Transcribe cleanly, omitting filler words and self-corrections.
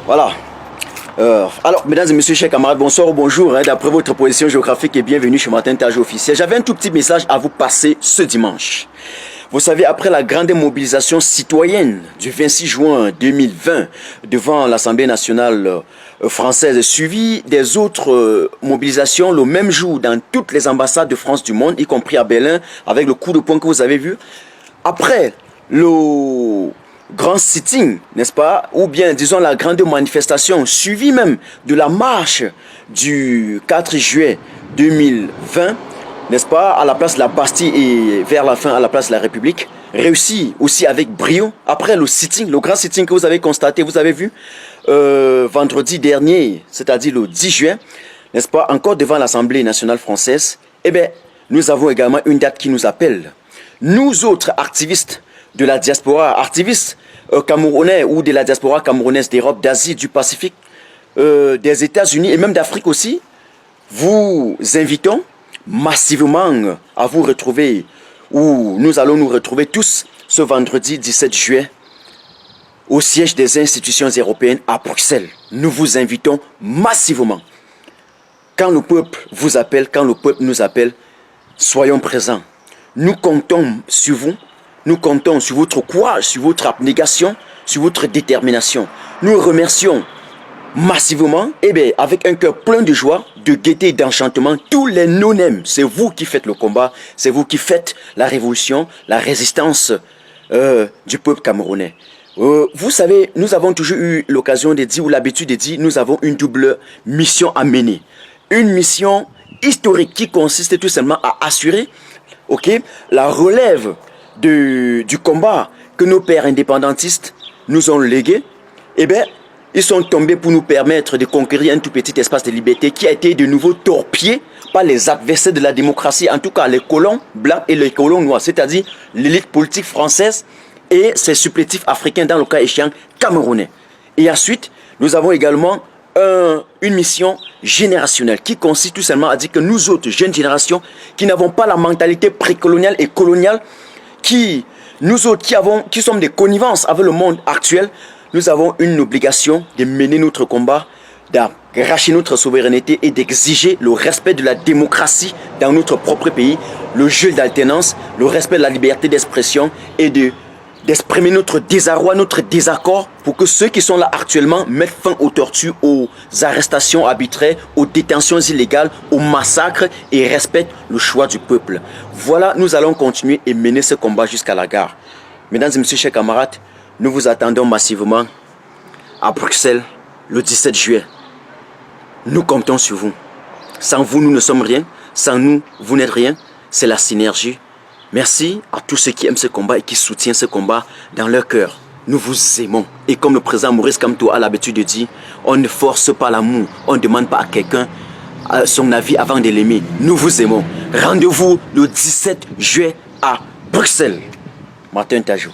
Voilà. Alors, mesdames et messieurs, chers camarades, bonsoir ou bonjour. D'après votre position géographique et bienvenue chez Martin Tajou officiel. J'avais un tout petit message à vous passer ce dimanche. Vous savez, après la grande mobilisation citoyenne du 26 juin 2020 devant l'Assemblée nationale française, suivi des autres mobilisations le même jour dans toutes les ambassades de France du monde, y compris à Berlin, avec le coup de poing que vous avez vu. Après le grand sitting, n'est-ce pas, ou bien disons la grande manifestation suivie même de la marche du 4 juillet 2020, n'est-ce pas, à la place de la Bastille et vers la fin à la place de la République, réussi aussi avec brio. Après le sitting, le grand sitting que vous avez constaté, vous avez vu vendredi dernier, c'est-à-dire le 10 juin, n'est-ce pas, encore devant l'Assemblée nationale française, eh bien, nous avons également une date qui nous appelle. Nous autres activistes de la diaspora, activistes camerounais ou de la diaspora camerounaise d'Europe, d'Asie, du Pacifique, des États-Unis et même d'Afrique aussi, vous invitons massivement à vous retrouver, où nous allons nous retrouver tous ce vendredi 17 juillet au siège des institutions européennes à Bruxelles. Nous vous invitons massivement. Quand le peuple vous appelle, quand le peuple nous appelle, soyons présents. Nous comptons sur vous, nous comptons sur votre courage, sur votre abnégation, sur votre détermination. Nous remercions massivement, et bien, avec un cœur plein de joie, de gaieté et d'enchantement, tous les non-aime. C'est vous qui faites le combat, c'est vous qui faites la révolution, la résistance du peuple camerounais. Vous savez, nous avons toujours eu l'occasion de dire, ou l'habitude de dire, nous avons une double mission à mener. Une mission historique qui consiste tout simplement à assurer la relève du combat que nos pères indépendantistes nous ont légué. Eh bien, ils sont tombés pour nous permettre de conquérir un tout petit espace de liberté qui a été de nouveau torpillé par les adversaires de la démocratie, en tout cas les colons blancs et les colons noirs, c'est-à-dire l'élite politique française et ses supplétifs africains, dans le cas échéant camerounais. Et ensuite, nous avons également une mission générationnelle qui consiste tout simplement à dire que nous autres, jeunes générations, qui n'avons pas la mentalité précoloniale et coloniale, nous autres qui sommes des connivences avec le monde actuel, nous avons une obligation de mener notre combat, d'arracher notre souveraineté et d'exiger le respect de la démocratie dans notre propre pays, le jeu d'alternance, le respect de la liberté d'expression et d'exprimer notre désarroi, notre désaccord pour que ceux qui sont là actuellement mettent fin aux tortures, aux arrestations arbitraires, aux détentions illégales, aux massacres et respectent le choix du peuple. Voilà, nous allons continuer et mener ce combat jusqu'à la gare. Mesdames et messieurs, chers camarades, nous vous attendons massivement à Bruxelles le 17 juillet. Nous comptons sur vous. Sans vous, nous ne sommes rien. Sans nous, vous n'êtes rien. C'est la synergie. Merci à tous ceux qui aiment ce combat et qui soutiennent ce combat dans leur cœur. Nous vous aimons. Et comme le président Maurice Kamto a l'habitude de dire, on ne force pas l'amour. On ne demande pas à quelqu'un son avis avant de l'aimer. Nous vous aimons. Rendez-vous le 17 juillet à Bruxelles. Martin Tajou.